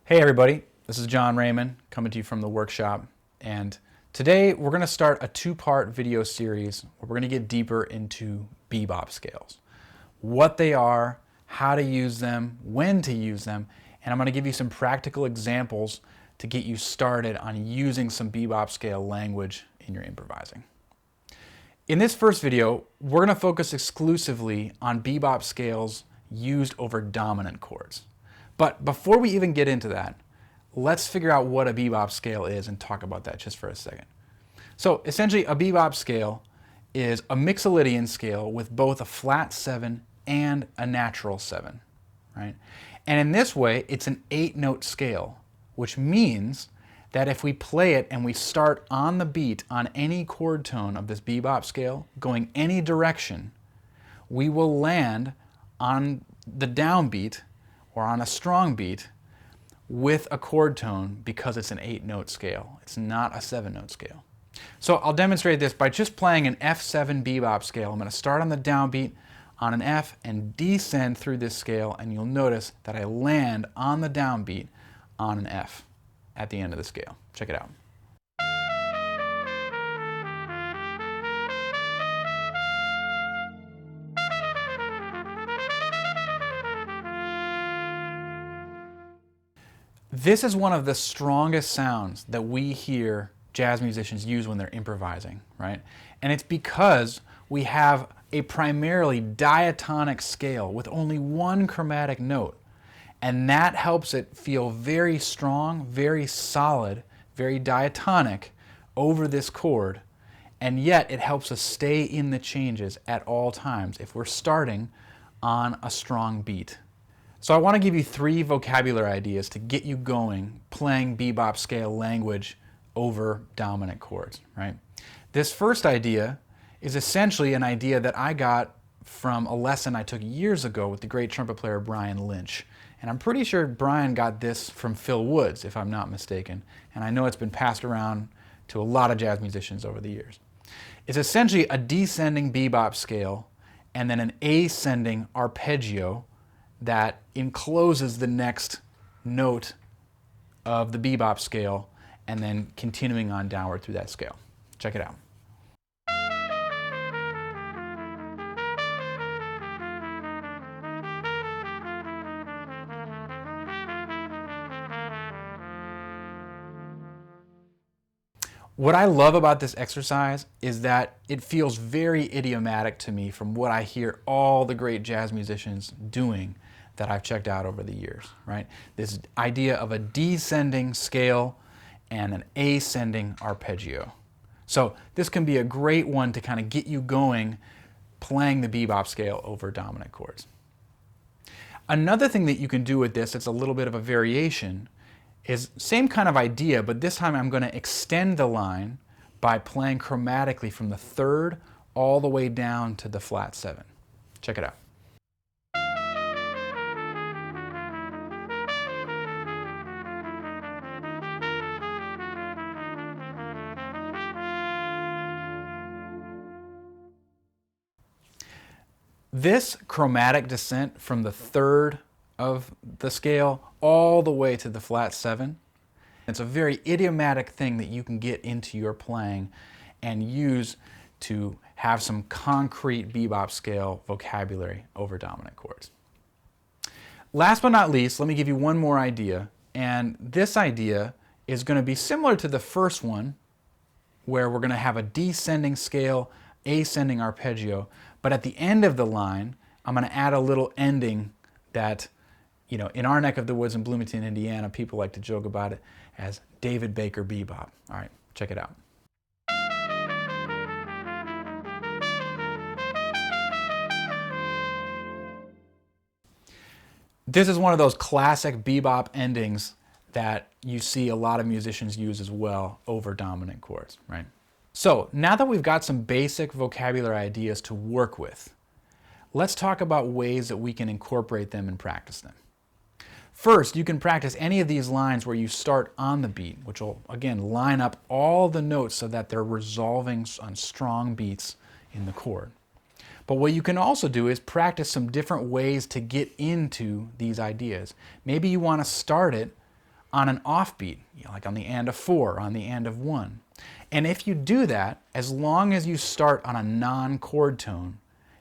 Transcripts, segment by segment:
Hey everybody, this is John Raymond coming to you from the workshop, and today we're going to start a two-part video series where we're going to get deeper into bebop scales. What they are, how to use them, when to use them, and I'm going to give you some practical examples to get you started on using some bebop scale language in your improvising. In this first video, we're going to focus exclusively on bebop scales used over dominant chords. But before we even get into that, let's figure out what a bebop scale is and talk about that just for a second. So essentially, a bebop scale is a mixolydian scale with both a flat 7 and a natural 7, right? And in this way, it's an 8-note scale, which means that if we play it and we start on the beat on any chord tone of this bebop scale, going any direction, we will land on the downbeat or on a strong beat with a chord tone because it's an 8-note scale. It's not a 7-note scale. So I'll demonstrate this by just playing an F7 bebop scale. I'm going to start on the downbeat on an F and descend through this scale, and you'll notice that I land on the downbeat on an F at the end of the scale. Check it out. This is one of the strongest sounds that we hear jazz musicians use when they're improvising, right? And it's because we have a primarily diatonic scale with only one chromatic note. And that helps it feel very strong, very solid, very diatonic over this chord. And yet it helps us stay in the changes at all times if we're starting on a strong beat. So I want to give you 3 vocabulary ideas to get you going playing bebop scale language over dominant chords, right? This first idea is essentially an idea that I got from a lesson I took years ago with the great trumpet player Brian Lynch. And I'm pretty sure Brian got this from Phil Woods, if I'm not mistaken. And I know it's been passed around to a lot of jazz musicians over the years. It's essentially a descending bebop scale and then an ascending arpeggio that encloses the next note of the bebop scale and then continuing on downward through that scale. Check it out. What I love about this exercise is that it feels very idiomatic to me from what I hear all the great jazz musicians doing that I've checked out over the years, right? This idea of a descending scale and an ascending arpeggio. So this can be a great one to kind of get you going playing the bebop scale over dominant chords. Another thing that you can do with this, it's a little bit of a variation, is same kind of idea, but this time I'm going to extend the line by playing chromatically from the 3rd all the way down to the flat 7. Check it out. This chromatic descent from the 3rd of the scale all the way to the flat 7, it's a very idiomatic thing that you can get into your playing and use to have some concrete bebop scale vocabulary over dominant chords. Last but not least, let me give you one more idea, and this idea is going to be similar to the first one, where we're going to have a descending scale, ascending arpeggio, but at the end of the line, I'm going to add a little ending that, you know, in our neck of the woods in Bloomington, Indiana, people like to joke about it as David Baker bebop. All right, check it out. This is one of those classic bebop endings that you see a lot of musicians use as well over dominant chords, right? So now that we've got some basic vocabulary ideas to work with, let's talk about ways that we can incorporate them and practice them. First, you can practice any of these lines where you start on the beat, which will, again, line up all the notes so that they're resolving on strong beats in the chord. But what you can also do is practice some different ways to get into these ideas. Maybe you want to start it on an offbeat, like on the and of 4, on the and of 1. And if you do that, as long as you start on a non-chord tone,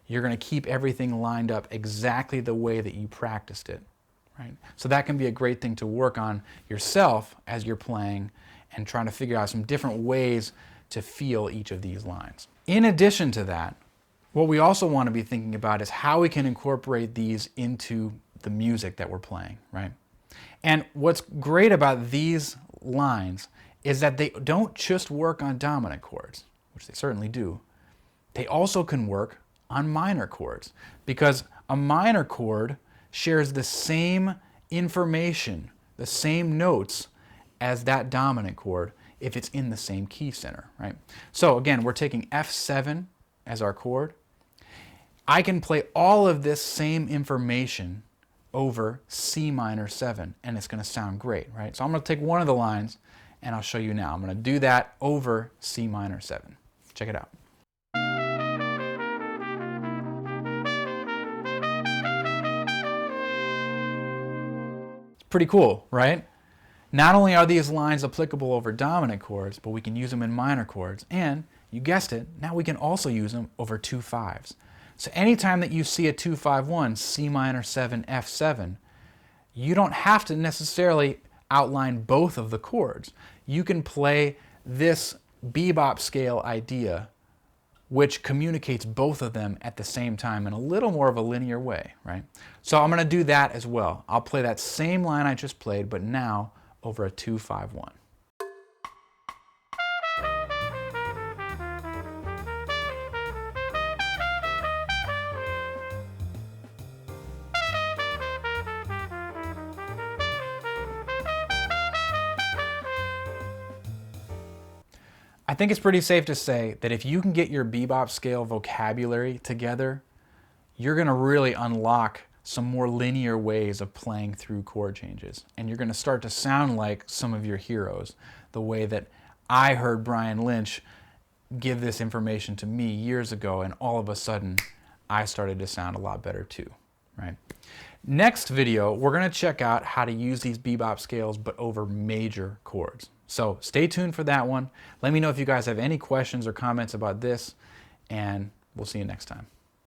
you're going to keep everything lined up exactly the way that you practiced it. Right? So that can be a great thing to work on yourself as you're playing and trying to figure out some different ways to feel each of these lines. In addition to that, what we also want to be thinking about is how we can incorporate these into the music that we're playing, right? And what's great about these lines is that they don't just work on dominant chords, which they certainly do. They also can work on minor chords, because a minor chord shares the same information, the same notes as that dominant chord if it's in the same key center, right? So again, we're taking F7 as our chord. I can play all of this same information over C minor 7, and it's going to sound great, right? So I'm going to take one of the lines, and I'll show you now. I'm going to do that over C minor 7. Check it out. It's pretty cool, right? Not only are these lines applicable over dominant chords, but we can use them in minor chords, and you guessed it, now we can also use them over 2/5s. So anytime that you see a 2-5-1, C minor 7, F7, you don't have to necessarily outline both of the chords. You can play this bebop scale idea, which communicates both of them at the same time in a little more of a linear way, right? So I'm going to do that as well. I'll play that same line I just played, but now over a 2-5-1. I think it's pretty safe to say that if you can get your bebop scale vocabulary together, you're going to really unlock some more linear ways of playing through chord changes. And you're going to start to sound like some of your heroes, the way that I heard Brian Lynch give this information to me years ago, and all of a sudden I started to sound a lot better too, right? Next video, we're going to check out how to use these bebop scales but over major chords. So stay tuned for that one. Let me know if you guys have any questions or comments about this, and we'll see you next time.